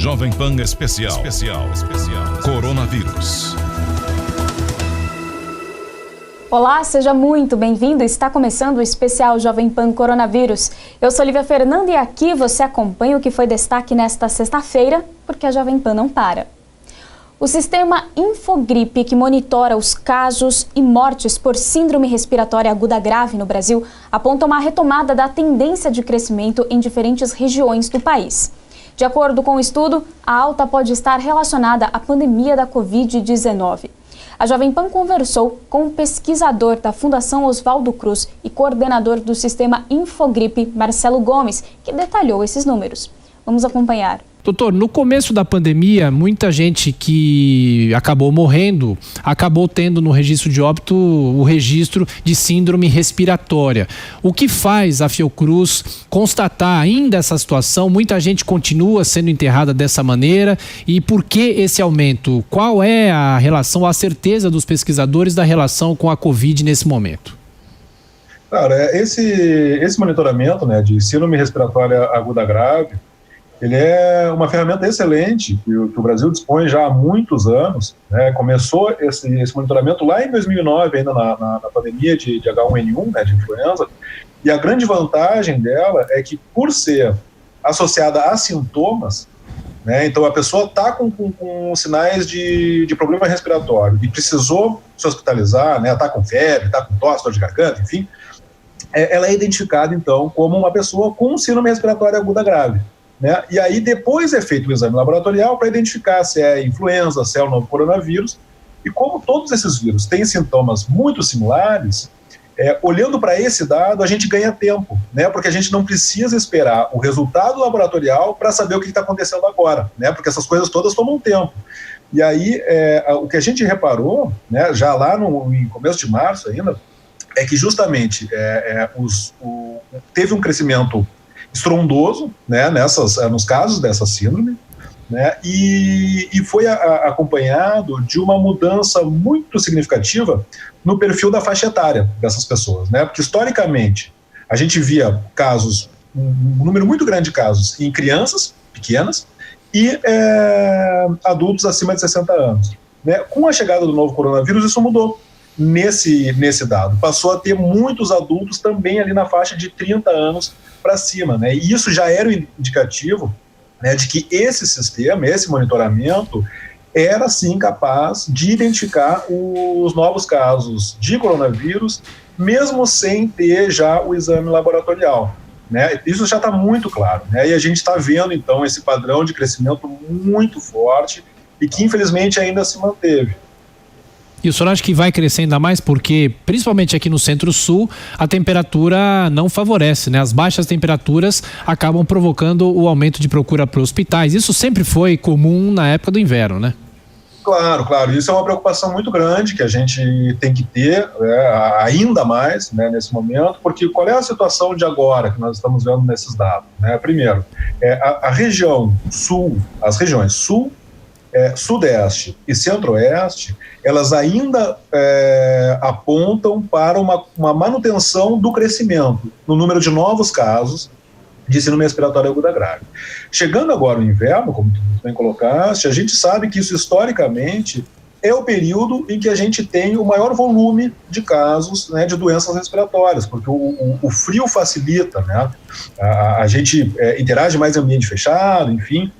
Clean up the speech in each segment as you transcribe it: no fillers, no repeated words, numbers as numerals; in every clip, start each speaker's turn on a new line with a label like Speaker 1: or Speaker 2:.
Speaker 1: Jovem Pan Especial. Coronavírus.
Speaker 2: Olá, seja muito bem-vindo. Está começando o especial Jovem Pan Coronavírus. Eu sou Lívia Fernanda e aqui você acompanha o que foi destaque nesta sexta-feira, porque a Jovem Pan não para. O sistema Infogripe, que monitora os casos e mortes por síndrome respiratória aguda grave no Brasil, aponta uma retomada da tendência de crescimento em diferentes regiões do país. De acordo com o estudo, a alta pode estar relacionada à pandemia da Covid-19. A Jovem Pan conversou com o pesquisador da Fundação Oswaldo Cruz e coordenador do sistema Infogripe, Marcelo Gomes, que detalhou esses números. Vamos acompanhar.
Speaker 3: Doutor, no começo da pandemia, muita gente que acabou morrendo, acabou tendo no registro de óbito o registro de síndrome respiratória. O que faz a Fiocruz constatar ainda essa situação? Muita gente continua sendo enterrada dessa maneira. E por que esse aumento? Qual é a relação, a certeza dos pesquisadores da relação com a Covid nesse momento?
Speaker 4: Cara, esse monitoramento, né, de síndrome respiratória aguda grave, ele é uma ferramenta excelente que o Brasil dispõe já há muitos anos, né? Começou esse monitoramento lá em 2009, ainda na pandemia de H1N1, né, de influenza, e a grande vantagem dela é que, por ser associada a sintomas, né, então a pessoa está com sinais de problema respiratório e precisou se hospitalizar, né, está com febre, está com tosse, dor de garganta, enfim, ela é identificada, então, como uma pessoa com síndrome respiratória aguda grave. Né? E aí depois é feito o exame laboratorial para identificar se é influenza, se é o novo coronavírus. E como todos esses vírus têm sintomas muito similares, olhando para esse dado a gente ganha tempo, né? Porque a gente não precisa esperar o resultado laboratorial para saber o que está acontecendo agora, né? Porque essas coisas todas tomam tempo. E aí o que a gente reparou, né, já lá em começo de março ainda, é que justamente teve um crescimento estrondoso, né, nos casos dessa síndrome, né, e foi acompanhado de uma mudança muito significativa no perfil da faixa etária dessas pessoas, né, porque historicamente a gente via casos, um número muito grande de casos em crianças pequenas e adultos acima de 60 anos. Né. Com a chegada do novo coronavírus isso mudou. Nesse dado, passou a ter muitos adultos também ali na faixa de 30 anos para cima, né? E isso já era um indicativo, né, de que esse sistema, esse monitoramento, era sim capaz de identificar os novos casos de coronavírus, mesmo sem ter já o exame laboratorial, né? Isso já está muito claro, né? E a gente está vendo então esse padrão de crescimento muito forte e que infelizmente ainda se manteve.
Speaker 3: E o senhor acha que vai crescer ainda mais porque, principalmente aqui no Centro-Sul, a temperatura não favorece, né? As baixas temperaturas acabam provocando o aumento de procura para hospitais. Isso sempre foi comum na época do inverno, né?
Speaker 4: Claro. Isso é uma preocupação muito grande que a gente tem que ter, né, ainda mais, né, nesse momento, porque qual é a situação de agora que nós estamos vendo nesses dados? Né? Primeiro, a região sul, as regiões sul, Sudeste e Centro-Oeste, elas ainda apontam para uma manutenção do crescimento no número de novos casos de síndrome respiratória aguda grave. Chegando agora o inverno, como tu bem colocaste, a gente sabe que isso historicamente é o período em que a gente tem o maior volume de casos, né, de doenças respiratórias, porque o frio facilita, né? A gente interage mais em ambiente fechado, enfim.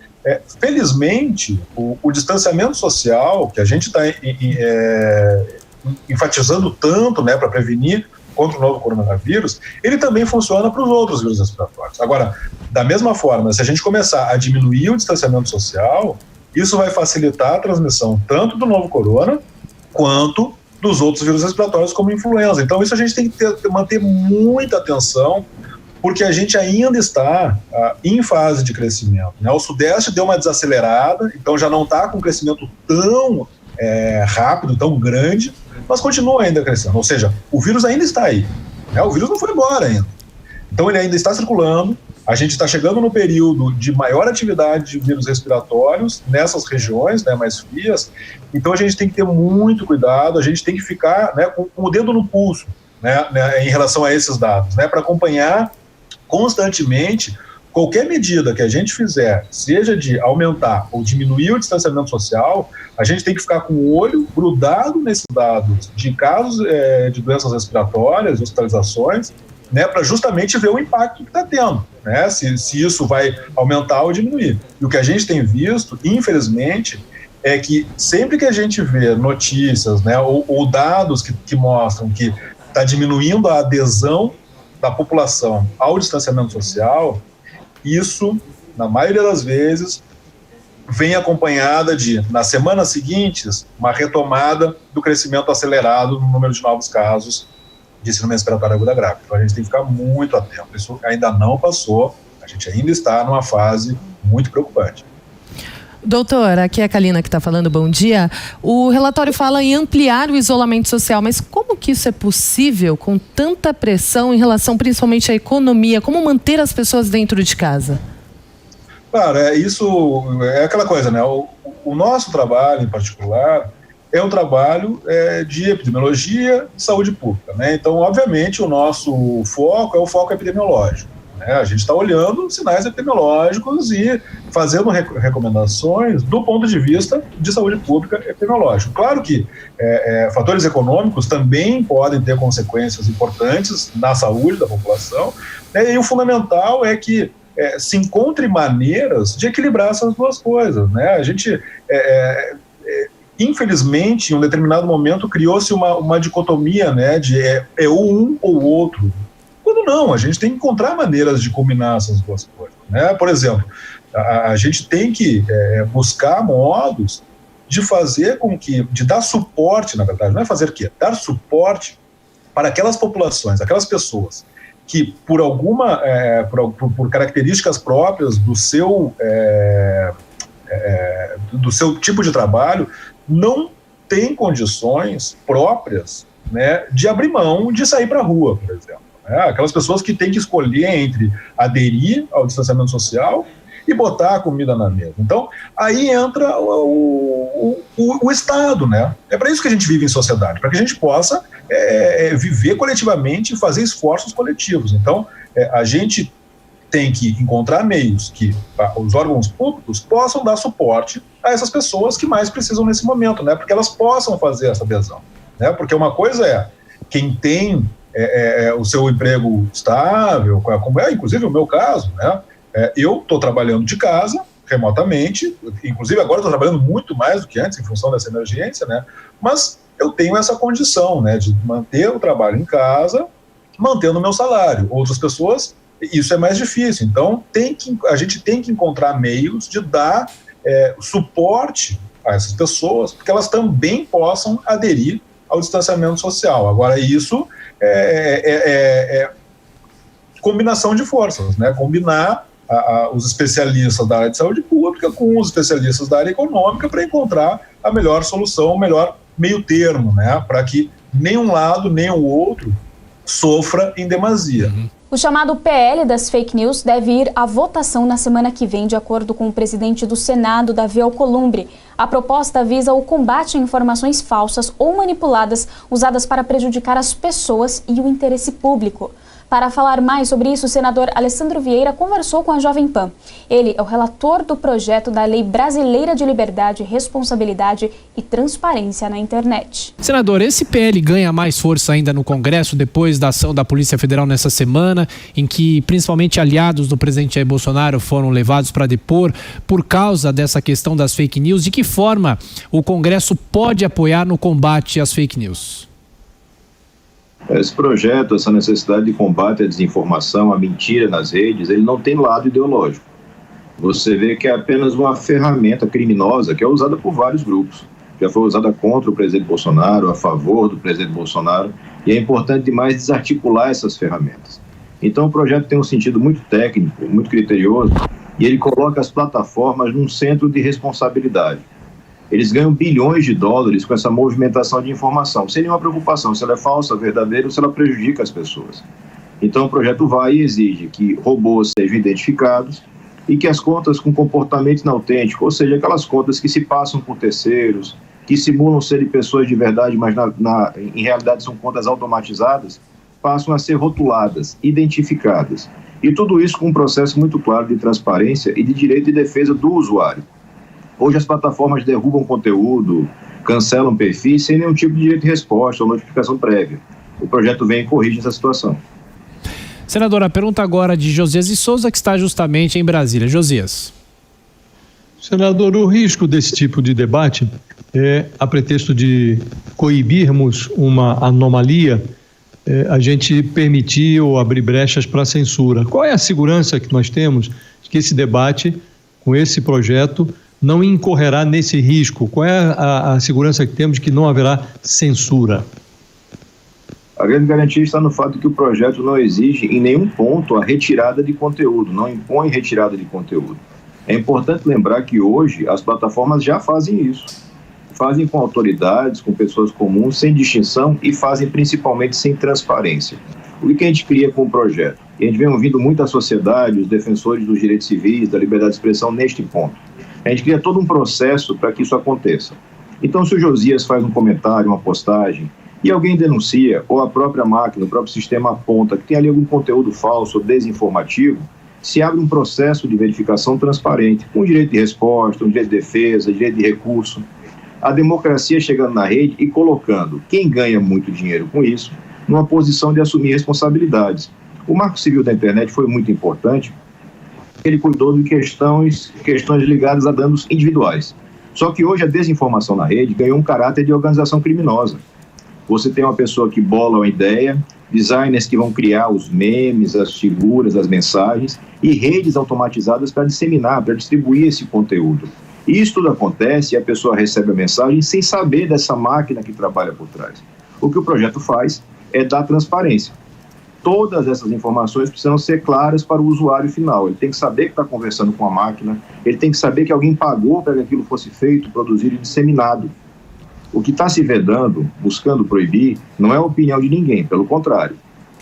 Speaker 4: Felizmente, o distanciamento social, que a gente está enfatizando tanto, né, para prevenir contra o novo coronavírus, ele também funciona para os outros vírus respiratórios. Agora, da mesma forma, se a gente começar a diminuir o distanciamento social, isso vai facilitar a transmissão tanto do novo corona quanto dos outros vírus respiratórios como influenza. Então isso a gente tem que manter muita atenção, porque a gente ainda está em fase de crescimento, né? O Sudeste deu uma desacelerada, então já não está com um crescimento tão rápido, tão grande, mas continua ainda crescendo. Ou seja, o vírus ainda está aí, né? O vírus não foi embora ainda. Então ele ainda está circulando, a gente está chegando no período de maior atividade de vírus respiratórios nessas regiões, né, mais frias, então a gente tem que ter muito cuidado, a gente tem que ficar, né, com o dedo no pulso, né, em relação a esses dados, né, para acompanhar constantemente qualquer medida que a gente fizer, seja de aumentar ou diminuir o distanciamento social, a gente tem que ficar com o olho grudado nesses dados de casos de doenças respiratórias, hospitalizações, né, para justamente ver o impacto que está tendo, né, se isso vai aumentar ou diminuir. E o que a gente tem visto, infelizmente, é que sempre que a gente vê notícias, né, ou dados que mostram que está diminuindo a adesão da população ao distanciamento social, isso, na maioria das vezes, vem acompanhada de, nas semanas seguintes, uma retomada do crescimento acelerado no número de novos casos de síndrome respiratória aguda grave. Então a gente tem que ficar muito atento. Isso ainda não passou, a gente ainda está numa fase muito preocupante.
Speaker 1: Doutor, aqui é a Kalina que está falando, bom dia. O relatório fala em ampliar o isolamento social, mas como que isso é possível com tanta pressão em relação principalmente à economia? Como manter as pessoas dentro de casa?
Speaker 4: Claro, isso é aquela coisa, né? O nosso trabalho em particular é um trabalho de epidemiologia e saúde pública, né? Então, obviamente, o nosso foco é o foco epidemiológico. A gente está olhando sinais epidemiológicos e fazendo recomendações do ponto de vista de saúde pública epidemiológico. Claro que fatores econômicos também podem ter consequências importantes na saúde da população, né? E o fundamental é que se encontre maneiras de equilibrar essas duas coisas, né? A gente, infelizmente, em um determinado momento, criou-se uma dicotomia, né, de ou um ou o outro. Quando não, a gente tem que encontrar maneiras de combinar essas duas coisas, né? Por exemplo, a gente tem que buscar modos de fazer com que, de dar suporte, na verdade, não é fazer o quê? Dar suporte para aquelas populações, aquelas pessoas que por alguma, por características próprias do seu tipo de trabalho, não tem condições próprias, né, de abrir mão de sair para a rua, por exemplo. Aquelas pessoas que têm que escolher entre aderir ao distanciamento social e botar a comida na mesa. Então, aí entra o Estado, né? É para isso que a gente vive em sociedade, para que a gente possa viver coletivamente e fazer esforços coletivos. Então, a gente tem que encontrar meios que os órgãos públicos possam dar suporte a essas pessoas que mais precisam nesse momento, né? Porque elas possam fazer essa adesão, né? Porque uma coisa é quem tem o seu emprego estável, como é inclusive o meu caso, né? Eu estou trabalhando de casa, remotamente, inclusive agora estou trabalhando muito mais do que antes em função dessa emergência, né? Mas eu tenho essa condição, né, de manter o trabalho em casa, mantendo o meu salário. Outras pessoas, isso é mais difícil. Então a gente tem que encontrar meios de dar suporte a essas pessoas, porque elas também possam aderir ao distanciamento social. Agora, isso combinação de forças, né? Combinar os especialistas da área de saúde pública com os especialistas da área econômica para encontrar a melhor solução, o melhor meio termo, né? Para que nem um lado nem o outro sofra em demasia.
Speaker 2: O chamado PL das fake news deve ir à votação na semana que vem, de acordo com o presidente do Senado, Davi Alcolumbre. A proposta visa o combate a informações falsas ou manipuladas usadas para prejudicar as pessoas e o interesse público. Para falar mais sobre isso, o senador Alessandro Vieira conversou com a Jovem Pan. Ele é o relator do projeto da Lei Brasileira de Liberdade, Responsabilidade e Transparência na Internet.
Speaker 3: Senador, esse PL ganha mais força ainda no Congresso depois da ação da Polícia Federal nessa semana, em que principalmente aliados do presidente Jair Bolsonaro foram levados para depor por causa dessa questão das fake news. De que forma o Congresso pode apoiar no combate às fake news?
Speaker 5: Esse projeto, essa necessidade de combate à desinformação, à mentira nas redes, ele não tem lado ideológico. Você vê que é apenas uma ferramenta criminosa que é usada por vários grupos. Já foi usada contra o presidente Bolsonaro, a favor do presidente Bolsonaro, e é importante demais desarticular essas ferramentas. Então o projeto tem um sentido muito técnico, muito criterioso, e ele coloca as plataformas num centro de responsabilidade. Eles ganham bilhões de dólares com essa movimentação de informação, sem nenhuma preocupação se ela é falsa, verdadeira ou se ela prejudica as pessoas. Então o projeto vai e exige que robôs sejam identificados e que as contas com comportamento inautêntico, ou seja, aquelas contas que se passam por terceiros, que simulam serem pessoas de verdade, mas em realidade são contas automatizadas, passam a ser rotuladas, identificadas. E tudo isso com um processo muito claro de transparência e de direito e defesa do usuário. Hoje as plataformas derrubam conteúdo, cancelam perfis sem nenhum tipo de direito de resposta ou notificação prévia. O projeto vem e corrige essa situação.
Speaker 3: Senadora, a pergunta agora de Josias de Souza, que está justamente em Brasília. Josias.
Speaker 6: Senador, o risco desse tipo de debate é, a pretexto de coibirmos uma anomalia, a gente permitir ou abrir brechas para a censura. Qual é a segurança que nós temos de que esse debate, com esse projeto, não incorrerá nesse risco? Qual é a segurança que temos de que não haverá censura?
Speaker 5: A grande garantia está no fato de que o projeto não exige em nenhum ponto a retirada de conteúdo, não impõe retirada de conteúdo. É importante lembrar que hoje as plataformas já fazem isso. Fazem com autoridades, com pessoas comuns, sem distinção e fazem principalmente sem transparência. O que a gente cria com o projeto? E a gente vem ouvindo muito a sociedade, os defensores dos direitos civis, da liberdade de expressão neste ponto. A gente cria todo um processo para que isso aconteça. Então, se o Josias faz um comentário, uma postagem, e alguém denuncia, ou a própria máquina, o próprio sistema aponta que tem ali algum conteúdo falso ou desinformativo, se abre um processo de verificação transparente, com direito de resposta, um direito de defesa, direito de recurso. A democracia chegando na rede e colocando quem ganha muito dinheiro com isso numa posição de assumir responsabilidades. O Marco Civil da Internet foi muito importante, ele cuidou de questões ligadas a danos individuais. Só que hoje a desinformação na rede ganhou um caráter de organização criminosa. Você tem uma pessoa que bola uma ideia, designers que vão criar os memes, as figuras, as mensagens e redes automatizadas para disseminar, para distribuir esse conteúdo. E isso tudo acontece e a pessoa recebe a mensagem sem saber dessa máquina que trabalha por trás. O que o projeto faz é dar transparência. Todas essas informações precisam ser claras para o usuário final. Ele tem que saber que está conversando com a máquina, ele tem que saber que alguém pagou para que aquilo fosse feito, produzido e disseminado. O que está se vedando, buscando proibir, não é a opinião de ninguém, pelo contrário.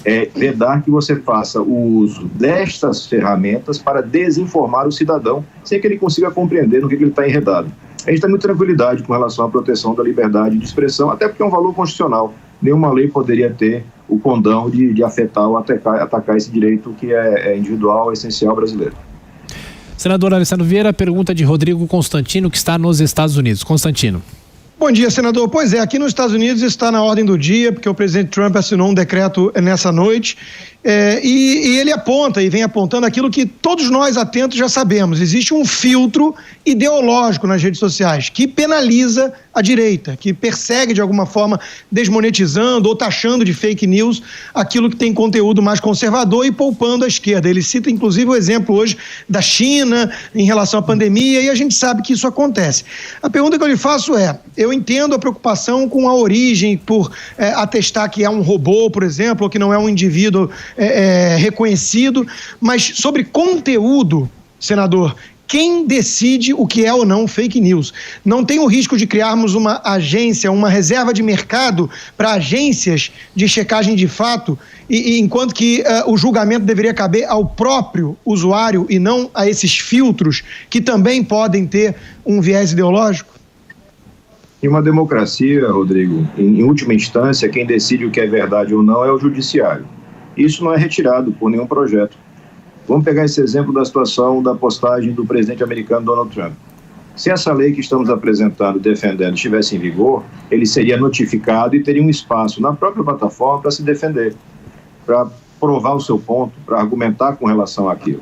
Speaker 5: É vedar que você faça o uso destas ferramentas para desinformar o cidadão, sem que ele consiga compreender no que ele está enredado. A gente tem muita tranquilidade com relação à proteção da liberdade de expressão, até porque é um valor constitucional. Nenhuma lei poderia ter o condão de afetar ou atacar esse direito que é individual, essencial brasileiro.
Speaker 3: Senador Alessandro Vieira, pergunta de Rodrigo Constantino, que está nos Estados Unidos. Constantino.
Speaker 7: Bom dia, senador. Pois é, aqui nos Estados Unidos está na ordem do dia, porque o presidente Trump assinou um decreto nessa noite, e ele aponta e vem apontando aquilo que todos nós atentos já sabemos. Existe um filtro ideológico nas redes sociais que penaliza a direita, que persegue de alguma forma desmonetizando ou taxando de fake news aquilo que tem conteúdo mais conservador e poupando a esquerda. Ele cita inclusive o exemplo hoje da China em relação à pandemia, e a gente sabe que isso acontece. A pergunta que eu lhe faço é: eu entendo a preocupação com a origem, por atestar que é um robô, por exemplo, ou que não é um indivíduo reconhecido, mas sobre conteúdo, senador, quem decide o que é ou não fake news? Não tem o risco de criarmos uma agência, uma reserva de mercado para agências de checagem de fato, enquanto que o julgamento deveria caber ao próprio usuário e não a esses filtros que também podem ter um viés ideológico?
Speaker 5: Em uma democracia, Rodrigo, em última instância, quem decide o que é verdade ou não é o judiciário. Isso não é retirado por nenhum projeto. Vamos pegar esse exemplo da situação da postagem do presidente americano Donald Trump. Se essa lei que estamos apresentando, defendendo, estivesse em vigor, ele seria notificado e teria um espaço na própria plataforma para se defender, para provar o seu ponto, para argumentar com relação àquilo.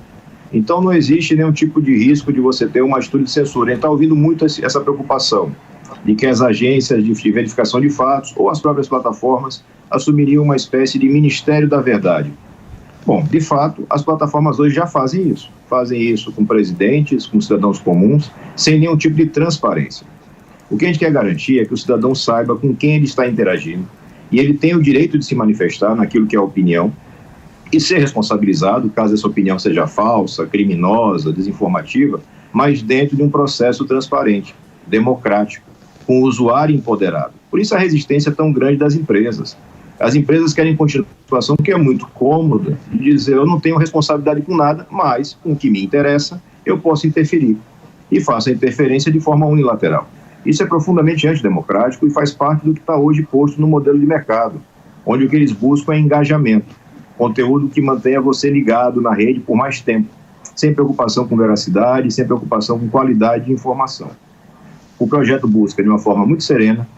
Speaker 5: Então não existe nenhum tipo de risco de você ter uma atitude de censura. A gente está ouvindo muito essa preocupação de que as agências de verificação de fatos ou as próprias plataformas assumiriam uma espécie de Ministério da Verdade. Bom, de fato, as plataformas hoje já fazem isso. Fazem isso com presidentes, com cidadãos comuns, sem nenhum tipo de transparência. O que a gente quer garantir é que o cidadão saiba com quem ele está interagindo e ele tem o direito de se manifestar naquilo que é a opinião e ser responsabilizado caso essa opinião seja falsa, criminosa, desinformativa, mas dentro de um processo transparente, democrático, com o usuário empoderado. Por isso a resistência é tão grande das empresas. As empresas querem continuar a situação que é muito cômoda de dizer: eu não tenho responsabilidade com nada, mas com o que me interessa eu posso interferir. E faço a interferência de forma unilateral. Isso é profundamente antidemocrático e faz parte do que está hoje posto no modelo de mercado, onde o que eles buscam é engajamento. conteúdo que mantenha você ligado na rede por mais tempo, sem preocupação com veracidade, sem preocupação com qualidade de informação. O projeto busca, de uma forma muito serena,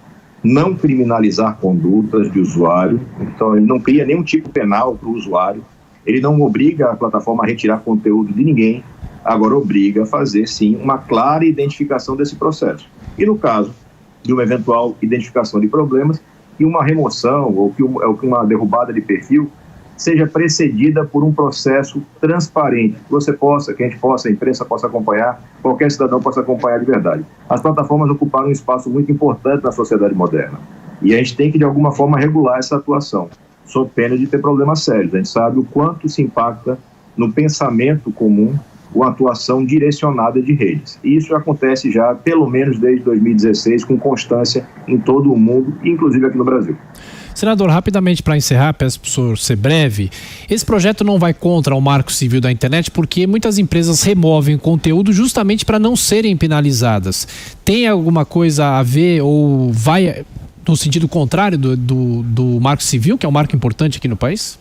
Speaker 5: não criminalizar condutas de usuário, então ele não cria nenhum tipo penal para o usuário, ele não obriga a plataforma a retirar conteúdo de ninguém, agora obriga a fazer, sim, uma clara identificação desse processo. E no caso de uma eventual identificação de problemas, que uma remoção ou que uma derrubada de perfil seja precedida por um processo transparente, que a imprensa possa acompanhar, qualquer cidadão possa acompanhar de verdade. As plataformas ocuparam um espaço muito importante na sociedade moderna e a gente tem que, de alguma forma, regular essa atuação, sob pena de ter problemas sérios. A gente sabe o quanto se impacta no pensamento comum uma atuação direcionada de redes. E isso acontece já, pelo menos desde 2016, com constância em todo o mundo, inclusive aqui no Brasil.
Speaker 3: Senador, rapidamente para encerrar, peço para o senhor ser breve. Esse projeto não vai contra o Marco Civil da internet porque muitas empresas removem conteúdo justamente para não serem penalizadas. Tem alguma coisa a ver ou vai no sentido contrário do Marco Civil, que é um marco importante aqui no país?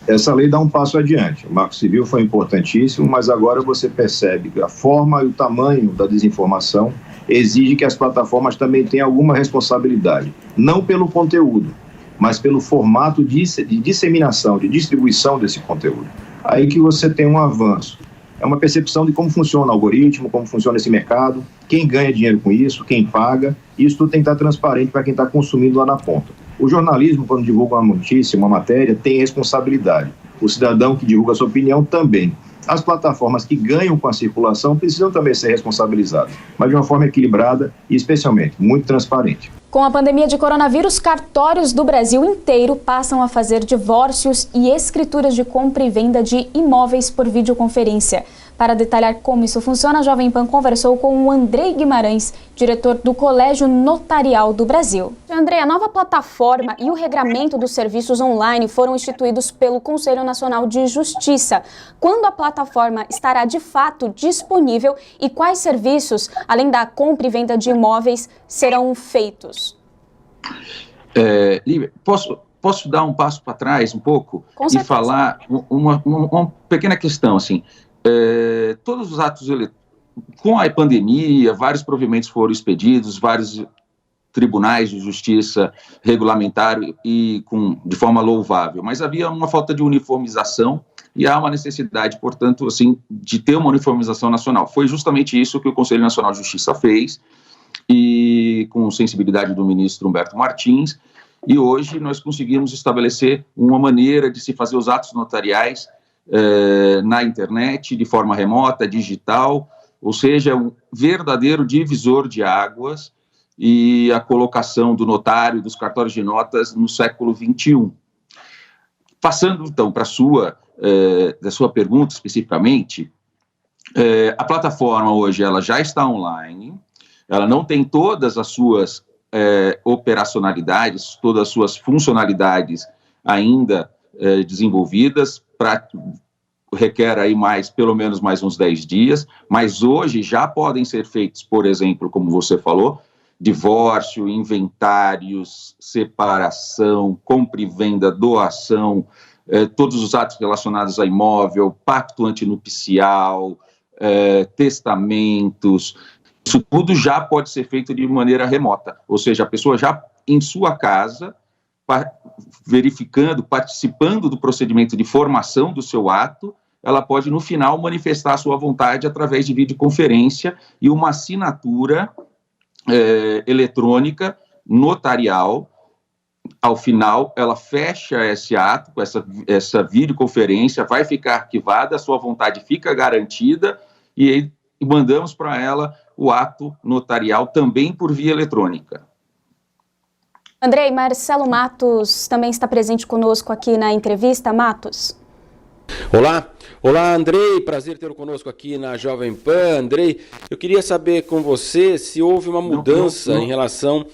Speaker 5: Essa lei dá um passo adiante. O Marco Civil foi importantíssimo, mas agora você percebe que a forma e o tamanho da desinformação exige que as plataformas também tenham alguma responsabilidade, não pelo conteúdo, mas pelo formato de disseminação, de distribuição desse conteúdo. Aí que você tem um avanço. É uma percepção de como funciona o algoritmo, como funciona esse mercado, quem ganha dinheiro com isso, quem paga. Isso tudo tem que estar transparente para quem está consumindo lá na ponta. O jornalismo, quando divulga uma notícia, uma matéria, tem responsabilidade. O cidadão que divulga a sua opinião também. As plataformas que ganham com a circulação precisam também ser responsabilizadas, mas de uma forma equilibrada e, especialmente, muito transparente.
Speaker 2: Com a pandemia de coronavírus, cartórios do Brasil inteiro passam a fazer divórcios e escrituras de compra e venda de imóveis por videoconferência. Para detalhar como isso funciona, a Jovem Pan conversou com o Andrei Guimarães, diretor do Colégio Notarial do Brasil. Andrei, a nova plataforma e o regramento dos serviços online foram instituídos pelo Conselho Nacional de Justiça. Quando a plataforma estará de fato disponível e quais serviços, além da compra e venda de imóveis, serão feitos?
Speaker 8: Lívia, posso dar um passo para trás um pouco e falar uma pequena questão, assim. Todos os atos com a pandemia, vários provimentos foram expedidos, vários tribunais de justiça regulamentaram e de forma louvável, mas havia uma falta de uniformização e há uma necessidade, portanto, assim, de ter uma uniformização nacional. Foi justamente isso que o Conselho Nacional de Justiça fez, e com sensibilidade do ministro Humberto Martins, e hoje nós conseguimos estabelecer uma maneira de se fazer os atos notariais na internet, de forma remota, digital, ou seja, um verdadeiro divisor de águas e a colocação do notário, dos cartórios de notas no século XXI. Passando, então, para da sua pergunta especificamente, a plataforma hoje ela já está online, ela não tem todas as suas operacionalidades, todas as suas funcionalidades ainda desenvolvidas, requer aí pelo menos mais uns 10 dias, mas hoje já podem ser feitos, por exemplo, como você falou, divórcio, inventários, separação, compra e venda, doação, todos os atos relacionados a imóvel, pacto antinupcial, testamentos, isso tudo já pode ser feito de maneira remota, ou seja, a pessoa já em sua casa, verificando, participando do procedimento de formação do seu ato, ela pode, no final, manifestar a sua vontade através de videoconferência e uma assinatura eletrônica, notarial. Ao final, ela fecha esse ato, essa videoconferência, vai ficar arquivada, a sua vontade fica garantida e mandamos para ela o ato notarial também por via eletrônica.
Speaker 2: Andrei, Marcelo Matos também está presente conosco aqui na entrevista. Matos.
Speaker 9: Olá, Olá, Andrei, prazer tê-lo conosco aqui na Jovem Pan. Andrei, eu queria saber com você se houve uma mudança em relação,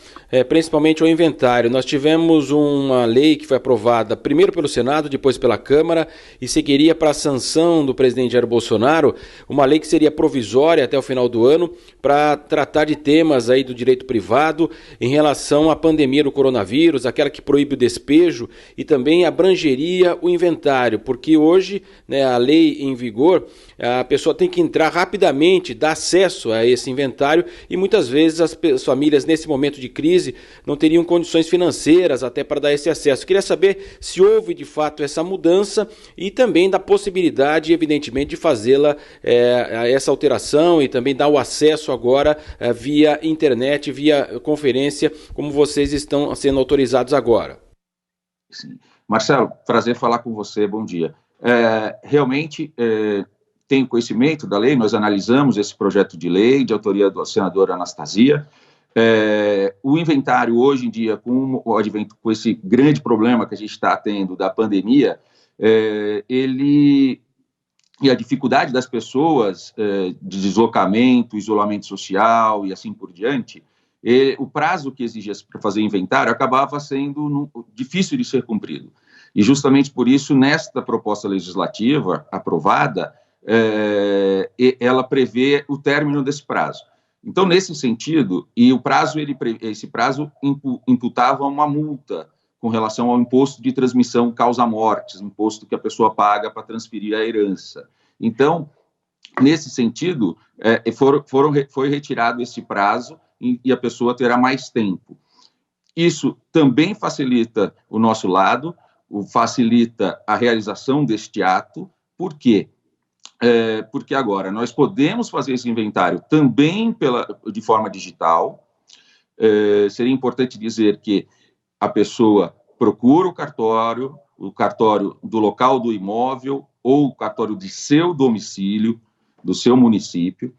Speaker 9: principalmente ao inventário. Nós tivemos uma lei que foi aprovada primeiro pelo Senado, depois pela Câmara, e seguiria para a sanção do presidente Jair Bolsonaro, uma lei que seria provisória até o final do ano, para tratar de temas aí do direito privado em relação à pandemia do coronavírus, aquela que proíbe o despejo e também abrangeria o inventário, porque hoje, né, a lei em vigor, a pessoa tem que entrar rapidamente, dar acesso a esse inventário e muitas vezes as famílias nesse momento de crise não teriam condições financeiras até para dar esse acesso. Queria saber se houve de fato essa mudança e também da possibilidade, evidentemente, de fazê-la, essa alteração e também dar o acesso agora via internet, via conferência, como vocês estão sendo autorizados agora.
Speaker 8: Sim. Marcelo, prazer falar com você, bom dia. Realmente tenho conhecimento da lei, nós analisamos esse projeto de lei de autoria da senadora Anastasia. O inventário hoje em dia, com o advento, com esse grande problema que a gente está tendo da pandemia, e a dificuldade das pessoas de deslocamento, isolamento social e assim por diante, o prazo que exigia para fazer inventário acabava sendo difícil de ser cumprido. E justamente por isso, nesta proposta legislativa aprovada, ela prevê o término desse prazo. Então, nesse sentido, e o prazo, esse prazo imputava uma multa com relação ao imposto de transmissão causa-mortes, imposto que a pessoa paga para transferir a herança. Então, nesse sentido, foi retirado esse prazo e a pessoa terá mais tempo. Isso também facilita o nosso lado, facilita a realização deste ato. Por quê? Porque agora nós podemos fazer esse inventário também de forma digital. Seria importante dizer que a pessoa procura o cartório do local do imóvel ou o cartório de seu domicílio, do seu município.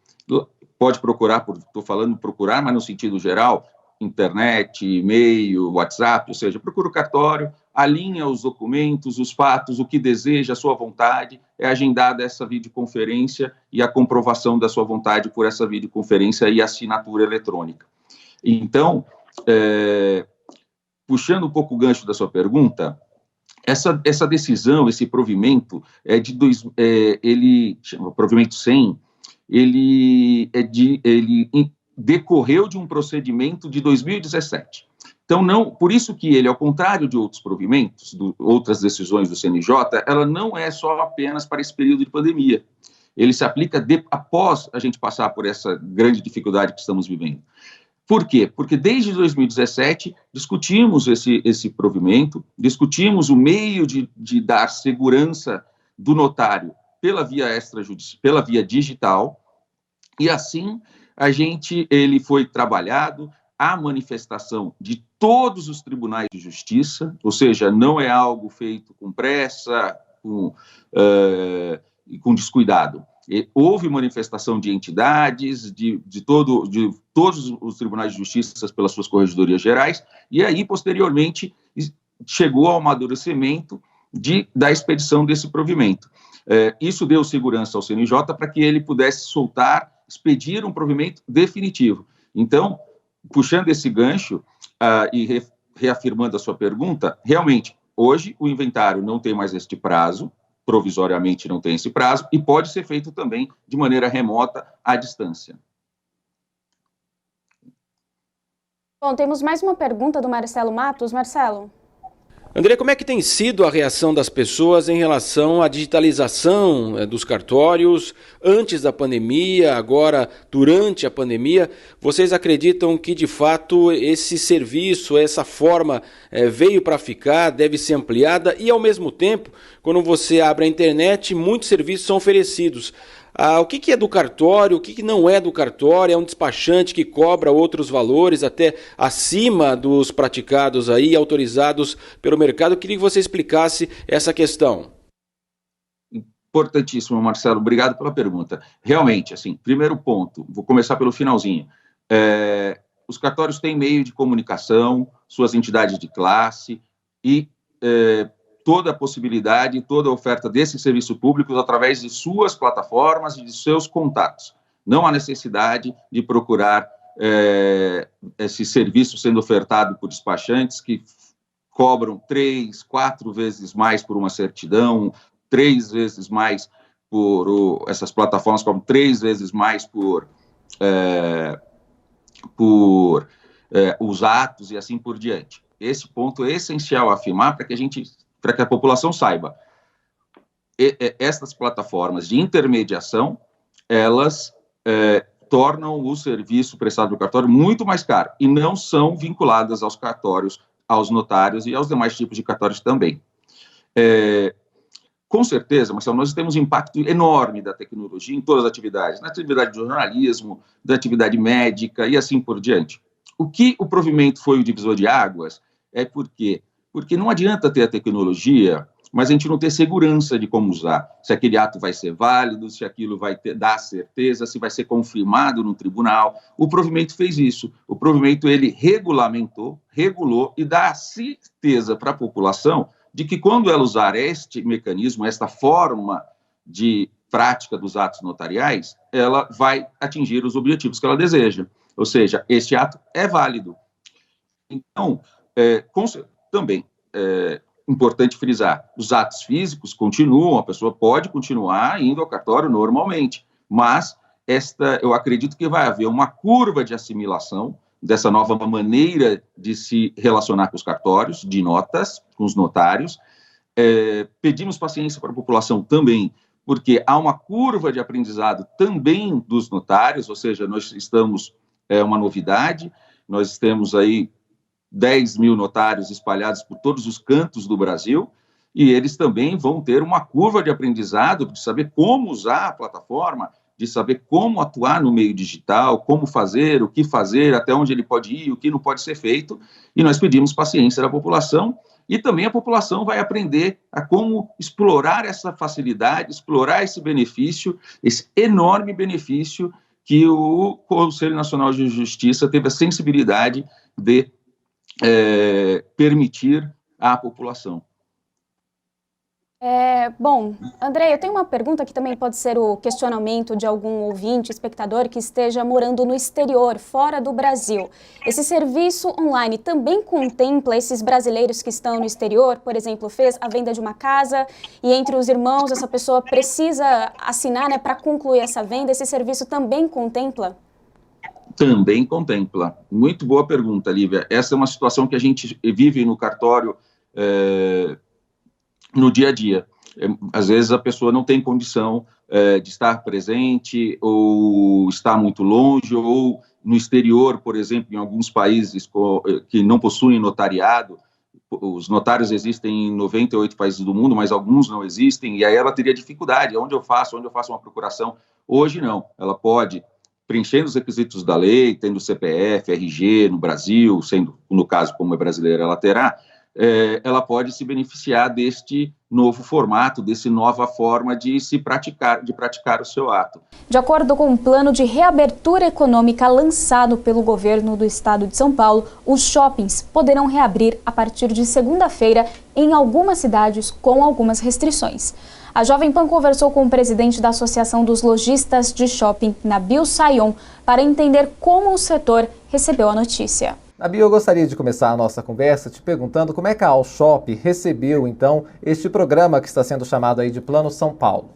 Speaker 8: Pode procurar, estou falando procurar, mas no sentido geral, internet, e-mail, WhatsApp, ou seja, procura o cartório, alinha os documentos, os fatos, o que deseja, a sua vontade, é agendada essa videoconferência e a comprovação da sua vontade por essa videoconferência e assinatura eletrônica. Então, puxando um pouco o gancho da sua pergunta, essa decisão, esse provimento, ele chama provimento 100, ele decorreu de um procedimento de 2017. Então, por isso que ele, ao contrário de outros provimentos, outras decisões do CNJ, ela não é só apenas para esse período de pandemia. Ele se aplica após a gente passar por essa grande dificuldade que estamos vivendo. Por quê? Porque desde 2017 discutimos esse provimento, discutimos o meio de dar segurança do notário pela via digital, e assim ele foi trabalhado a manifestação de todos os tribunais de justiça, ou seja, não é algo feito com pressa e com descuidado. Houve manifestação de entidades, de todos os tribunais de justiça pelas suas corregedorias gerais, e aí, posteriormente, chegou ao amadurecimento da expedição desse provimento. Isso deu segurança ao CNJ para que ele pudesse expedir um provimento definitivo. Então, puxando esse gancho e reafirmando a sua pergunta, realmente, hoje o inventário não tem mais este prazo, provisoriamente não tem esse prazo, e pode ser feito também de maneira remota, à distância.
Speaker 2: Bom, temos mais uma pergunta do Marcelo Matos. Marcelo.
Speaker 9: André, como é que tem sido a reação das pessoas em relação à digitalização dos cartórios antes da pandemia, agora durante a pandemia? Vocês acreditam que, de fato, esse serviço, essa forma veio para ficar, deve ser ampliada e, ao mesmo tempo, quando você abre a internet, muitos serviços são oferecidos. O que é do cartório, o que não é do cartório? É um despachante que cobra outros valores, até acima dos praticados aí, autorizados pelo mercado. Eu queria que você explicasse essa questão.
Speaker 8: Importantíssimo, Marcelo. Obrigado pela pergunta. Realmente, assim, primeiro ponto, vou começar pelo finalzinho. Os cartórios têm meio de comunicação, suas entidades de classe e toda a possibilidade, toda a oferta desses serviços públicos através de suas plataformas e de seus contatos. Não há necessidade de procurar esse serviço sendo ofertado por despachantes que cobram 3, 4 vezes mais por uma certidão, 3 vezes mais por essas plataformas, cobram 3 vezes mais por os atos e assim por diante. Esse ponto é essencial a afirmar para que a população saiba. Essas plataformas de intermediação, elas tornam o serviço prestado pelo cartório muito mais caro e não são vinculadas aos cartórios, aos notários e aos demais tipos de cartórios também. Com certeza, Marcelo, nós temos um impacto enorme da tecnologia em todas as atividades, na atividade de jornalismo, da atividade médica e assim por diante. O que o provimento foi o divisor de águas é porque não adianta ter a tecnologia, mas a gente não ter segurança de como usar, se aquele ato vai ser válido, se aquilo vai dar certeza, se vai ser confirmado no tribunal. O provimento fez isso. O provimento, ele regulou e dá certeza para a população de que quando ela usar este mecanismo, esta forma de prática dos atos notariais, ela vai atingir os objetivos que ela deseja. Ou seja, este ato é válido. Então, também importante frisar, os atos físicos continuam, a pessoa pode continuar indo ao cartório normalmente, mas eu acredito que vai haver uma curva de assimilação dessa nova maneira de se relacionar com os cartórios, de notas, com os notários. Pedimos paciência para a população também, porque há uma curva de aprendizado também dos notários, ou seja, nós estamos, uma novidade, nós temos aí 10 mil notários espalhados por todos os cantos do Brasil, e eles também vão ter uma curva de aprendizado de saber como usar a plataforma, de saber como atuar no meio digital, como fazer, o que fazer, até onde ele pode ir, o que não pode ser feito, e nós pedimos paciência da população, e também a população vai aprender a como explorar essa facilidade, explorar esse benefício, esse enorme benefício que o Conselho Nacional de Justiça teve a sensibilidade de permitir à população.
Speaker 2: Bom, André, eu tenho uma pergunta que também pode ser o questionamento de algum ouvinte, espectador que esteja morando no exterior, fora do Brasil. Esse serviço online também contempla esses brasileiros que estão no exterior? Por exemplo, fez a venda de uma casa e entre os irmãos essa pessoa precisa assinar, né, para concluir essa venda. Esse serviço também contempla?
Speaker 8: Também contempla. Muito boa pergunta, Lívia. Essa é uma situação que a gente vive no cartório no dia a dia. Às vezes a pessoa não tem condição de estar presente, ou está muito longe, ou no exterior, por exemplo, em alguns países que não possuem notariado. Os notários existem em 98 países do mundo, mas alguns não existem, e aí ela teria dificuldade. Onde eu faço uma procuração? Hoje não. Ela pode, preenchendo os requisitos da lei, tendo CPF, RG no Brasil, sendo, no caso, como é brasileira, ela terá, ela pode se beneficiar deste novo formato, dessa nova forma de praticar o seu ato.
Speaker 2: De acordo com o plano de reabertura econômica lançado pelo governo do estado de São Paulo, os shoppings poderão reabrir a partir de segunda-feira em algumas cidades com algumas restrições. A Jovem Pan conversou com o presidente da Associação dos Lojistas de Shopping, Nabil Sayon, para entender como o setor recebeu a notícia.
Speaker 10: Nabil, eu gostaria de começar a nossa conversa te perguntando como é que a Alshop recebeu, então, este programa que está sendo chamado aí de Plano São Paulo.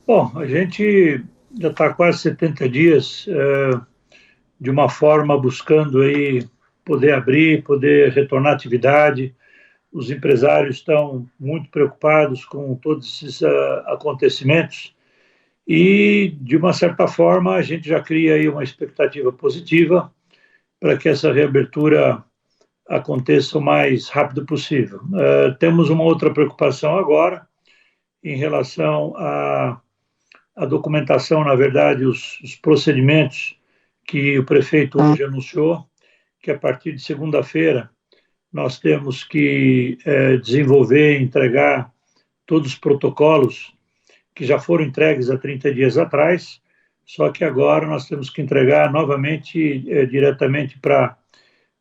Speaker 11: Bom, a gente já está quase 70 dias de uma forma buscando aí poder abrir, poder retornar à atividade. Os empresários estão muito preocupados com todos esses acontecimentos e, de uma certa forma, a gente já cria aí uma expectativa positiva para que essa reabertura aconteça o mais rápido possível. Temos uma outra preocupação agora em relação à documentação, na verdade, os procedimentos que o prefeito hoje anunciou, que a partir de segunda-feira nós temos que desenvolver e entregar todos os protocolos que já foram entregues há 30 dias atrás, só que agora nós temos que entregar novamente diretamente para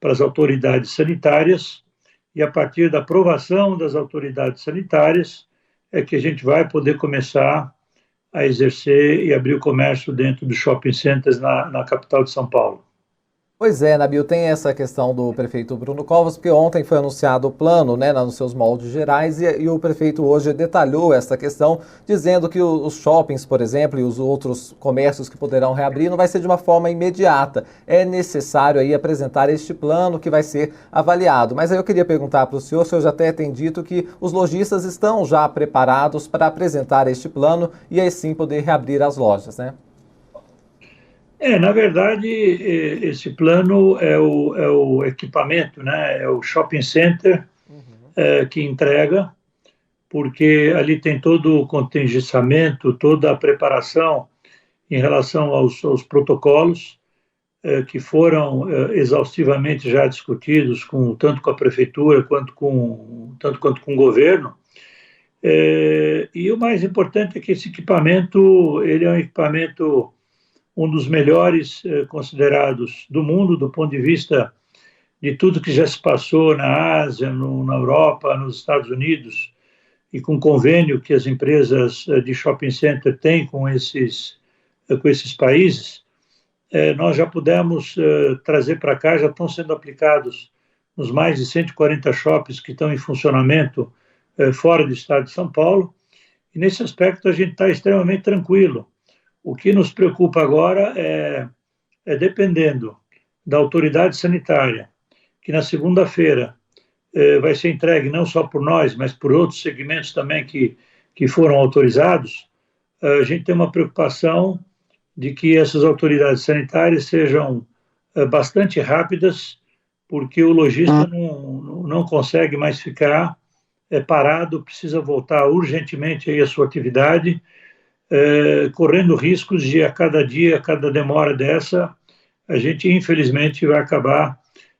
Speaker 11: as autoridades sanitárias e a partir da aprovação das autoridades sanitárias é que a gente vai poder começar a exercer e abrir o comércio dentro dos shopping centers na capital de São Paulo.
Speaker 10: Pois é, Nabil, tem essa questão do prefeito Bruno Covas, porque ontem foi anunciado o plano, né, nos seus moldes gerais, e o prefeito hoje detalhou essa questão, dizendo que os shoppings, por exemplo, e os outros comércios que poderão reabrir, não vai ser de uma forma imediata. É necessário aí apresentar este plano que vai ser avaliado. Mas aí eu queria perguntar para o senhor já até tem dito que os lojistas estão já preparados para apresentar este plano e aí sim poder reabrir as lojas, né?
Speaker 11: Na verdade, esse plano é o equipamento, né? É o shopping center que entrega, porque ali tem todo o contingenciamento, toda a preparação em relação aos protocolos que foram exaustivamente já discutidos tanto com a prefeitura quanto com o governo. E o mais importante é que esse equipamento, ele é um equipamento, um dos melhores considerados do mundo, do ponto de vista de tudo que já se passou na Ásia, na Europa, nos Estados Unidos, e com o convênio que as empresas de shopping center têm com esses países, nós já pudemos trazer para cá, já estão sendo aplicados nos mais de 140 shoppings que estão em funcionamento fora do estado de São Paulo, e nesse aspecto a gente está extremamente tranquilo. O que nos preocupa agora é dependendo da autoridade sanitária, que na segunda-feira vai ser entregue não só por nós, mas por outros segmentos também que foram autorizados, a gente tem uma preocupação de que essas autoridades sanitárias sejam bastante rápidas, porque o lojista não consegue mais ficar parado, precisa voltar urgentemente aí à sua atividade, correndo riscos de a cada dia, a cada demora dessa, a gente infelizmente vai acabar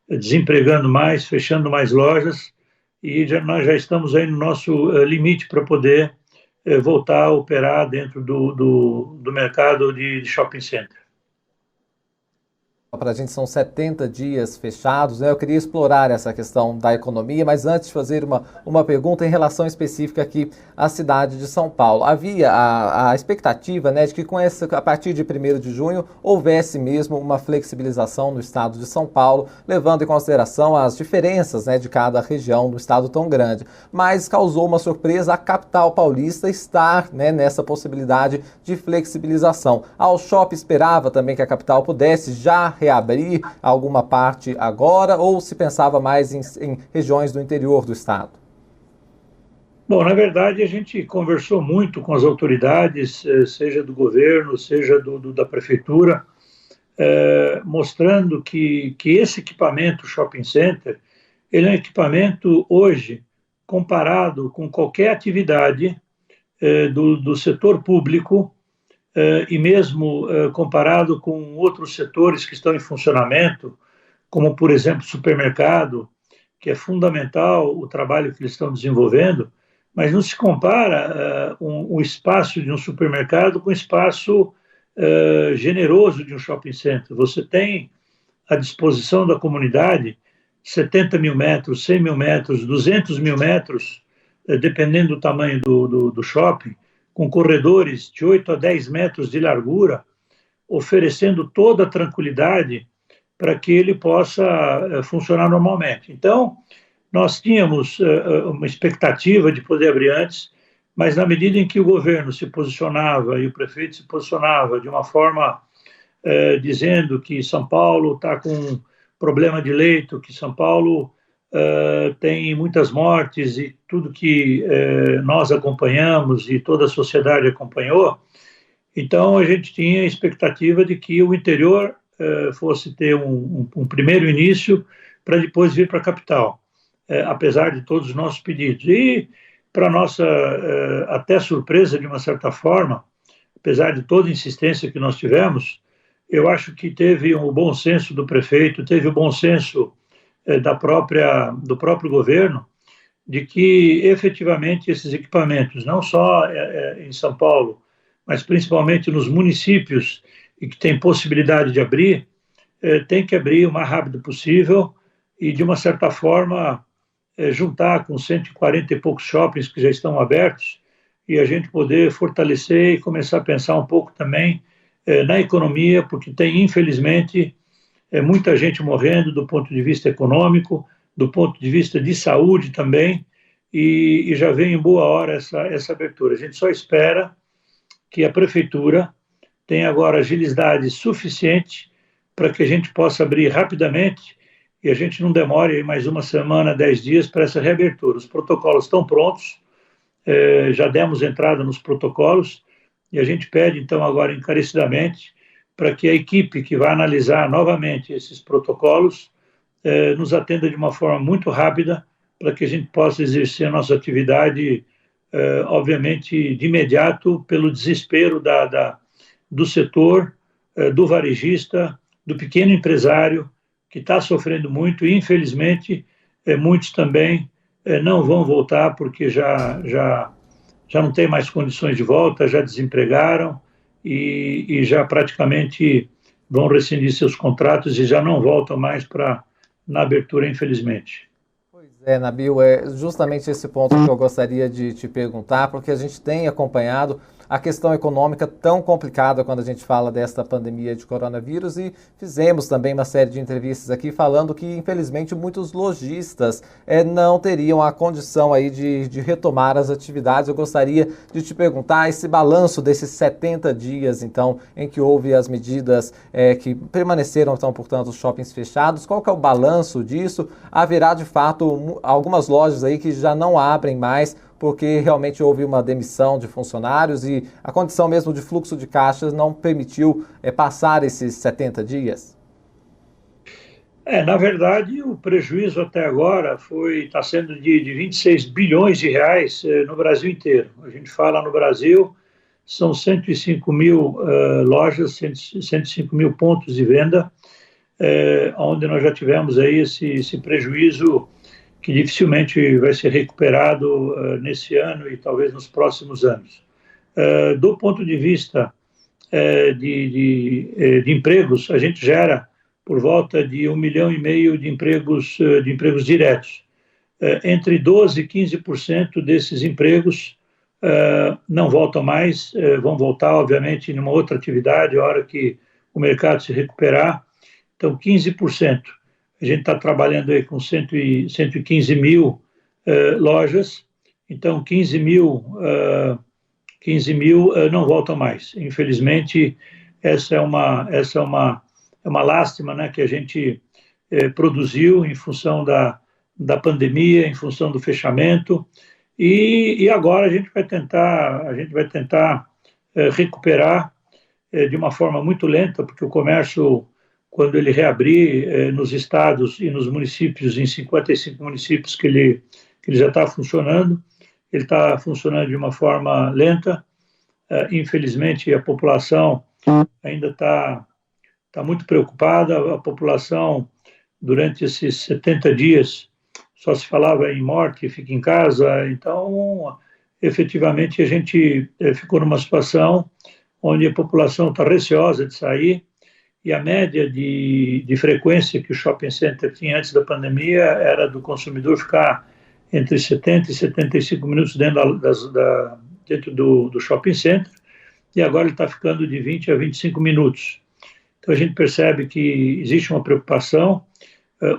Speaker 11: desempregando mais, fechando mais lojas, e nós já estamos aí no nosso limite para poder voltar a operar dentro do mercado de shopping center.
Speaker 10: Para a gente são 70 dias fechados, né? Eu queria explorar essa questão da economia, mas antes de fazer uma pergunta em relação específica aqui à cidade de São Paulo. Havia a expectativa, né, de que a partir de 1º de junho houvesse mesmo uma flexibilização no estado de São Paulo, levando em consideração as diferenças, né, de cada região do estado tão grande. Mas causou uma surpresa a capital paulista estar, né, nessa possibilidade de flexibilização. A Alshop esperava também que a capital pudesse já reabrir alguma parte agora, ou se pensava mais em regiões do interior do estado?
Speaker 11: Bom, na verdade, a gente conversou muito com as autoridades, seja do governo, seja da prefeitura, mostrando que esse equipamento shopping center, ele é um equipamento hoje, comparado com qualquer atividade do setor público, e mesmo comparado com outros setores que estão em funcionamento, como, por exemplo, supermercado, que é fundamental o trabalho que eles estão desenvolvendo, mas não se compara o espaço de um supermercado com o espaço generoso de um shopping center. Você tem à disposição da comunidade 70 mil metros, 100 mil metros, 200 mil metros, dependendo do tamanho do shopping, com corredores de 8 a 10 metros de largura, oferecendo toda a tranquilidade para que ele possa funcionar normalmente. Então, nós tínhamos uma expectativa de poder abrir antes, mas na medida em que o governo se posicionava e o prefeito se posicionava de uma forma dizendo que São Paulo está com problema de leito, que São Paulo tem muitas mortes e tudo que nós acompanhamos e toda a sociedade acompanhou, então a gente tinha a expectativa de que o interior fosse ter um primeiro início para depois vir para a capital, apesar de todos os nossos pedidos. E, para nossa até surpresa, de uma certa forma, apesar de toda a insistência que nós tivemos, eu acho que teve o bom senso do prefeito, teve o bom senso do próprio governo, de que efetivamente esses equipamentos, não só em São Paulo, mas principalmente nos municípios e que tem possibilidade de abrir, tem que abrir o mais rápido possível e, de uma certa forma, juntar com 140 e poucos shoppings que já estão abertos e a gente poder fortalecer e começar a pensar um pouco também na economia, porque tem, infelizmente, muita gente morrendo do ponto de vista econômico, do ponto de vista de saúde também, e já vem em boa hora essa abertura. A gente só espera que a Prefeitura tenha agora agilidade suficiente para que a gente possa abrir rapidamente e a gente não demore mais uma semana, 10 dias para essa reabertura. Os protocolos estão prontos, já demos entrada nos protocolos e a gente pede, então, agora encarecidamente para que a equipe que vai analisar novamente esses protocolos nos atenda de uma forma muito rápida para que a gente possa exercer a nossa atividade, obviamente, de imediato, pelo desespero do setor, do varejista, do pequeno empresário, que está sofrendo muito e, infelizmente, muitos também não vão voltar porque já não tem mais condições de volta, já desempregaram e já praticamente vão rescindir seus contratos e já não voltam mais na abertura, infelizmente.
Speaker 10: Nabil, é justamente esse ponto que eu gostaria de te perguntar, porque a gente tem acompanhado a questão econômica tão complicada quando a gente fala desta pandemia de coronavírus e fizemos também uma série de entrevistas aqui falando que, infelizmente, muitos lojistas não teriam a condição aí de retomar as atividades. Eu gostaria de te perguntar esse balanço desses 70 dias, então, em que houve as medidas que permaneceram, então, portanto, os shoppings fechados. Qual que é o balanço disso? Haverá, de fato, algumas lojas aí que já não abrem mais porque realmente houve uma demissão de funcionários e a condição mesmo de fluxo de caixas não permitiu passar esses 70 dias?
Speaker 11: Na verdade, o prejuízo até agora está sendo de 26 bilhões de reais no Brasil inteiro. A gente fala no Brasil, são 105 mil lojas, 105 mil pontos de venda, onde nós já tivemos aí esse prejuízo que dificilmente vai ser recuperado nesse ano e talvez nos próximos anos. Do ponto de vista de empregos, a gente gera por volta de 1,5 milhão de empregos diretos. Entre 12% e 15% desses empregos não voltam mais, vão voltar, obviamente, numa outra atividade, a hora que o mercado se recuperar. Então, 15%. A gente está trabalhando aí com 115 mil lojas, então 15 mil não voltam mais. Infelizmente, essa é uma lástima, né, que a gente produziu em função da pandemia, em função do fechamento, e agora a gente vai tentar recuperar de uma forma muito lenta, porque o comércio, quando ele reabrir nos estados e nos municípios, em 55 municípios que ele já está funcionando, ele está funcionando de uma forma lenta. Infelizmente, a população ainda está muito preocupada. A população, durante esses 70 dias, só se falava em morte, fica em casa. Então, efetivamente, a gente ficou numa situação onde a população está receosa de sair, e a média de frequência que o shopping center tinha antes da pandemia era do consumidor ficar entre 70 e 75 minutos dentro do shopping center, e agora ele está ficando de 20 a 25 minutos. Então a gente percebe que existe uma preocupação,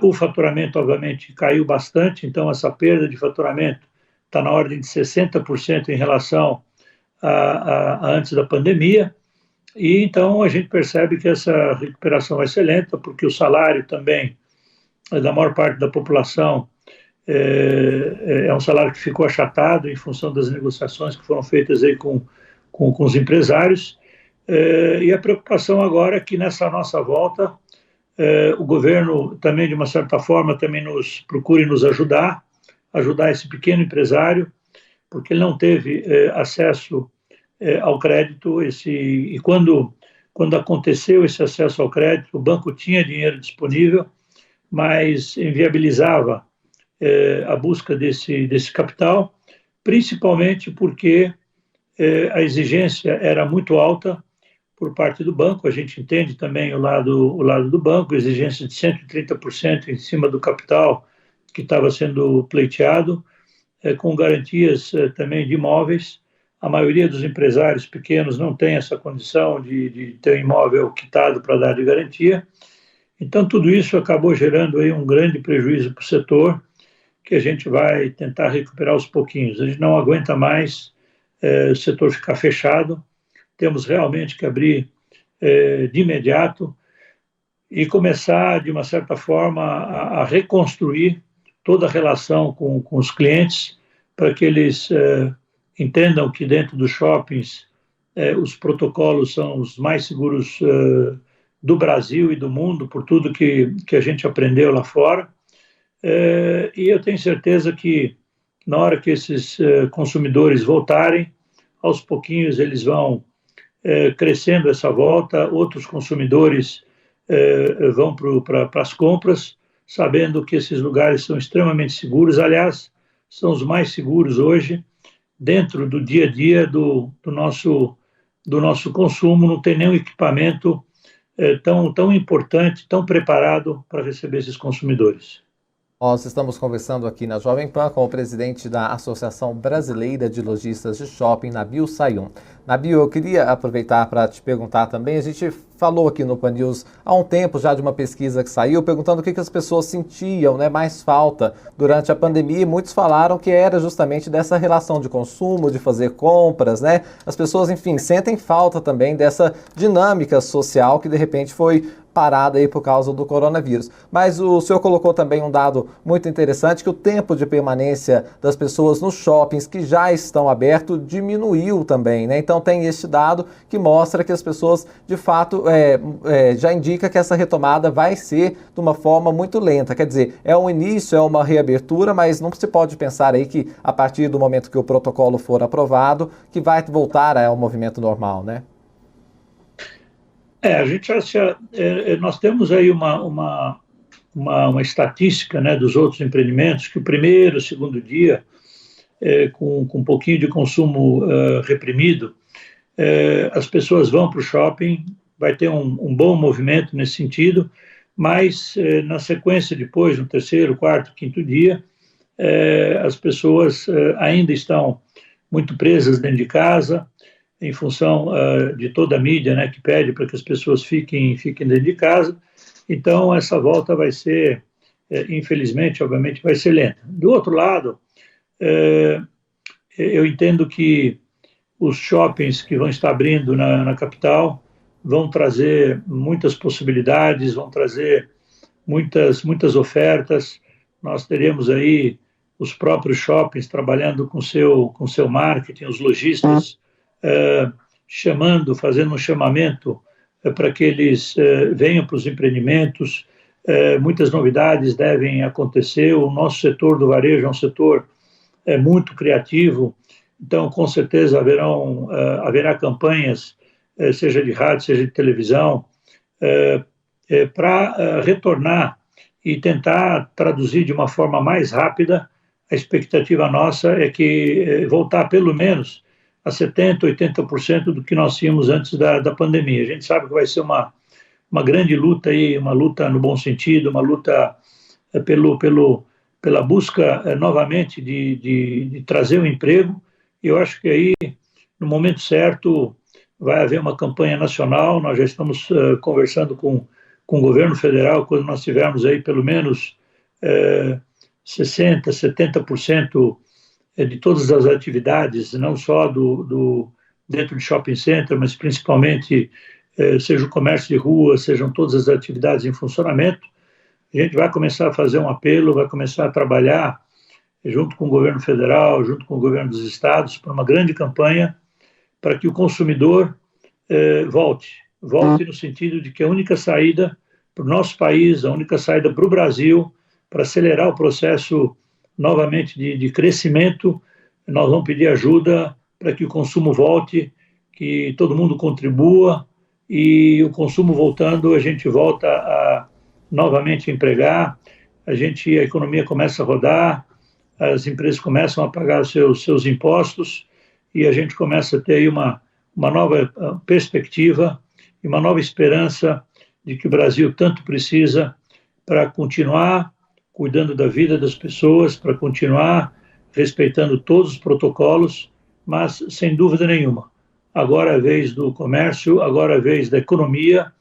Speaker 11: o faturamento obviamente caiu bastante, então essa perda de faturamento está na ordem de 60% em relação a antes da pandemia. E então a gente percebe que essa recuperação vai ser lenta, porque o salário também da maior parte da população é um salário que ficou achatado em função das negociações que foram feitas aí com os empresários, e a preocupação agora é que nessa nossa volta o governo também, de uma certa forma, também procure nos ajudar esse pequeno empresário, porque ele não teve acesso ao crédito, e quando aconteceu esse acesso ao crédito, o banco tinha dinheiro disponível, mas inviabilizava a busca desse capital, principalmente porque a exigência era muito alta por parte do banco. A gente entende também o lado do banco, exigência de 130% em cima do capital que estava sendo pleiteado, com garantias também de imóveis. A maioria dos empresários pequenos não tem essa condição de ter um imóvel quitado para dar de garantia. Então, tudo isso acabou gerando aí um grande prejuízo para o setor, que a gente vai tentar recuperar aos pouquinhos. A gente não aguenta mais o setor ficar fechado, temos realmente que abrir de imediato e começar, de uma certa forma, a reconstruir toda a relação com os clientes, para que eles entendam que dentro dos shoppings os protocolos são os mais seguros do Brasil e do mundo, por tudo que a gente aprendeu lá fora. E eu tenho certeza que, na hora que esses consumidores voltarem, aos pouquinhos eles vão crescendo essa volta, outros consumidores vão para as compras, sabendo que esses lugares são extremamente seguros. Aliás, são os mais seguros hoje, dentro do dia a dia do nosso consumo. Não tem nenhum equipamento tão importante, tão preparado para receber esses consumidores.
Speaker 10: Nós estamos conversando aqui na Jovem Pan com o presidente da Associação Brasileira de Lojistas de Shopping, Nabil Sayum. Nabil, eu queria aproveitar para te perguntar também, a gente falou aqui no Pan News há um tempo já de uma pesquisa que saiu, perguntando o que as pessoas sentiam, né, mais falta durante a pandemia, e muitos falaram que era justamente dessa relação de consumo, de fazer compras, né? As pessoas, enfim, sentem falta também dessa dinâmica social que de repente foi parada aí por causa do coronavírus. Mas o senhor colocou também um dado muito interessante, que o tempo de permanência das pessoas nos shoppings que já estão abertos diminuiu também, né? Então tem este dado que mostra que as pessoas, de fato, já indica que essa retomada vai ser de uma forma muito lenta. Quer dizer, é um início, é uma reabertura, mas não se pode pensar aí que a partir do momento que o protocolo for aprovado, que vai voltar ao movimento normal, né?
Speaker 11: A gente acha, nós temos aí uma estatística, né, dos outros empreendimentos, que o primeiro, o segundo dia, com um pouquinho de consumo reprimido, as pessoas vão para o shopping, vai ter um bom movimento nesse sentido, mas na sequência depois, no terceiro, quarto, quinto dia, as pessoas ainda estão muito presas dentro de casa, em função de toda a mídia, né, que pede para que as pessoas fiquem dentro de casa. Então, essa volta vai ser, infelizmente, obviamente, vai ser lenta. Do outro lado, eu entendo que os shoppings que vão estar abrindo na capital vão trazer muitas possibilidades, vão trazer muitas ofertas. Nós teremos aí os próprios shoppings trabalhando com seu marketing, os lojistas, fazendo um chamamento para que eles venham para os empreendimentos. Muitas novidades devem acontecer. O nosso setor do varejo é um setor muito criativo, então com certeza haverá campanhas, seja de rádio, seja de televisão, para retornar e tentar traduzir de uma forma mais rápida. A expectativa nossa é que voltar pelo menos a 70%, 80% do que nós tínhamos antes da pandemia. A gente sabe que vai ser uma grande luta aí, uma luta no bom sentido, uma luta pela busca novamente de trazer um emprego. E eu acho que aí, no momento certo, vai haver uma campanha nacional. Nós já estamos conversando com o governo federal, quando nós tivermos aí pelo menos 60%, 70% de todas as atividades, não só dentro de shopping center, mas principalmente seja o comércio de rua, sejam todas as atividades em funcionamento. A gente vai começar a fazer um apelo, vai começar a trabalhar junto com o governo federal, junto com o governo dos estados, para uma grande campanha para que o consumidor volte no sentido de que a única saída para o nosso país, a única saída para o Brasil, para acelerar o processo novamente de crescimento, nós vamos pedir ajuda para que o consumo volte, que todo mundo contribua, e o consumo voltando, a gente volta a novamente empregar, a economia começa a rodar, as empresas começam a pagar os seus impostos, e a gente começa a ter aí uma nova perspectiva e uma nova esperança de que o Brasil tanto precisa para continuar cuidando da vida das pessoas, para continuar respeitando todos os protocolos, mas sem dúvida nenhuma. Agora é a vez do comércio, agora é a vez da economia,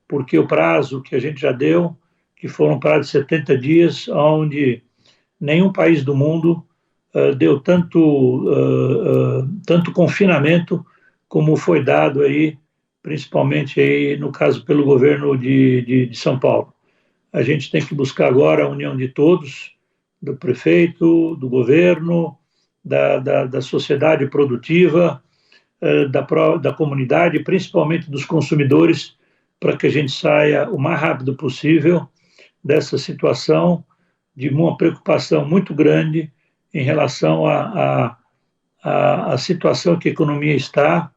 Speaker 11: porque o prazo que a gente já deu, que foram um prazo de 70 dias, onde nenhum país do mundo deu tanto confinamento como foi dado aí, principalmente aí, no caso, pelo governo de São Paulo. A gente tem que buscar agora a união de todos, do prefeito, do governo, da sociedade produtiva, da comunidade, principalmente dos consumidores, para que a gente saia o mais rápido possível dessa situação de uma preocupação muito grande em relação à situação que a economia está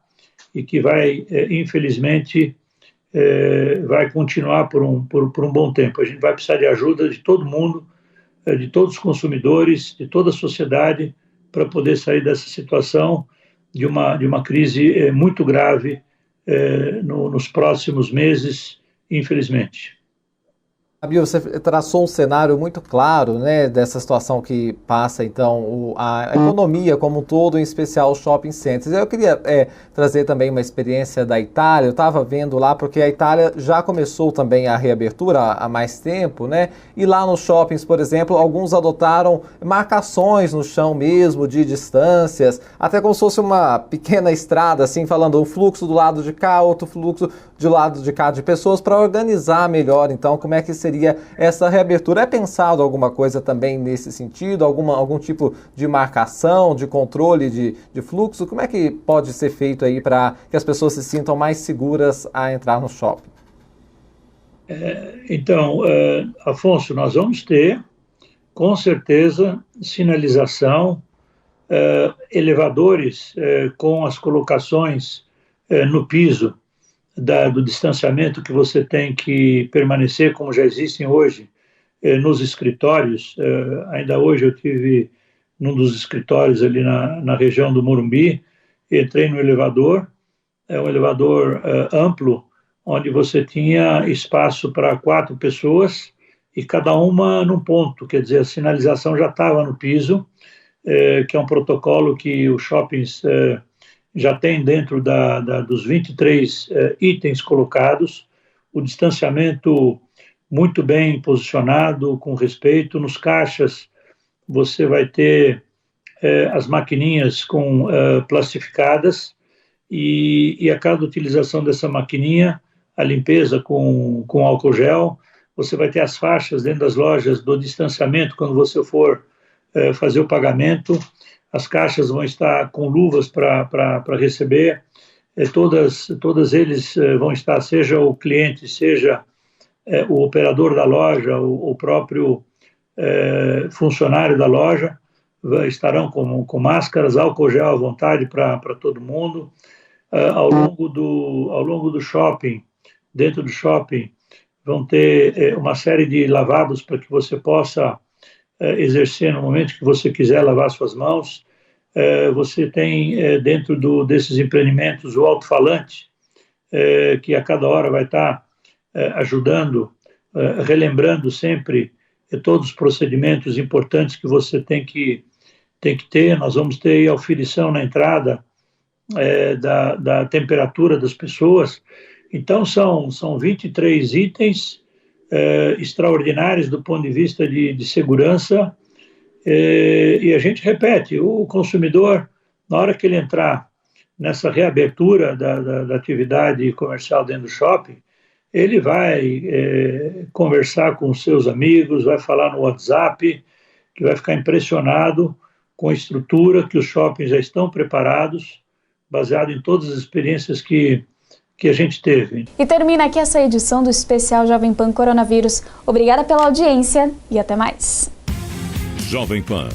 Speaker 11: e que vai, infelizmente, vai continuar por um bom tempo. A gente vai precisar de ajuda de todo mundo, de todos os consumidores, de toda a sociedade, para poder sair dessa situação de uma crise muito grave nos próximos meses, infelizmente.
Speaker 10: Fabio, você traçou um cenário muito claro, né, dessa situação que passa, então, a economia como um todo, em especial os shopping centers. Eu queria trazer também uma experiência da Itália. Eu estava vendo lá, porque a Itália já começou também a reabertura há mais tempo, né? E lá nos shoppings, por exemplo, alguns adotaram marcações no chão mesmo, de distâncias, até como se fosse uma pequena estrada, assim, falando um fluxo do lado de cá, outro fluxo do lado de cá de pessoas, para organizar melhor, então, como é que seria essa reabertura. É pensado alguma coisa também nesse sentido? Algum tipo de marcação, de controle de fluxo? Como é que pode ser feito aí para que as pessoas se sintam mais seguras a entrar no shopping?
Speaker 11: Então, Afonso, nós vamos ter, com certeza, sinalização, elevadores com as colocações no piso, do distanciamento que você tem que permanecer, como já existem hoje nos escritórios. Ainda hoje eu tive num dos escritórios ali na região do Morumbi, entrei no elevador, um elevador amplo, onde você tinha espaço para 4 pessoas e cada uma num ponto, quer dizer, a sinalização já estava no piso, que é um protocolo que os shoppings já tem dentro dos 23 itens colocados, o distanciamento muito bem posicionado, com respeito. Nos caixas, você vai ter as maquininhas plastificadas e a cada utilização dessa maquininha, a limpeza com álcool gel. Você vai ter as faixas dentro das lojas do distanciamento quando você for fazer o pagamento. As caixas vão estar com luvas para receber, todas eles vão estar, seja o cliente, seja o operador da loja, o próprio funcionário da loja, estarão com máscaras, álcool gel à vontade para todo mundo. Ao longo do shopping, dentro do shopping, vão ter uma série de lavabos para que você possa exercer no momento que você quiser lavar suas mãos. Você tem dentro desses empreendimentos o alto-falante, que a cada hora vai estar ajudando, relembrando sempre todos os procedimentos importantes que você tem que ter. Nós vamos ter aferição na entrada da temperatura das pessoas. Então são 23 itens extraordinários do ponto de vista de segurança, e a gente repete, o consumidor, na hora que ele entrar nessa reabertura da atividade comercial dentro do shopping, ele vai conversar com os seus amigos, vai falar no WhatsApp, que vai ficar impressionado com a estrutura que os shoppings já estão preparados, baseado em todas as experiências que a gente teve.
Speaker 2: E termina aqui essa edição do especial Jovem Pan Coronavírus. Obrigada pela audiência e até mais.
Speaker 12: Jovem Pan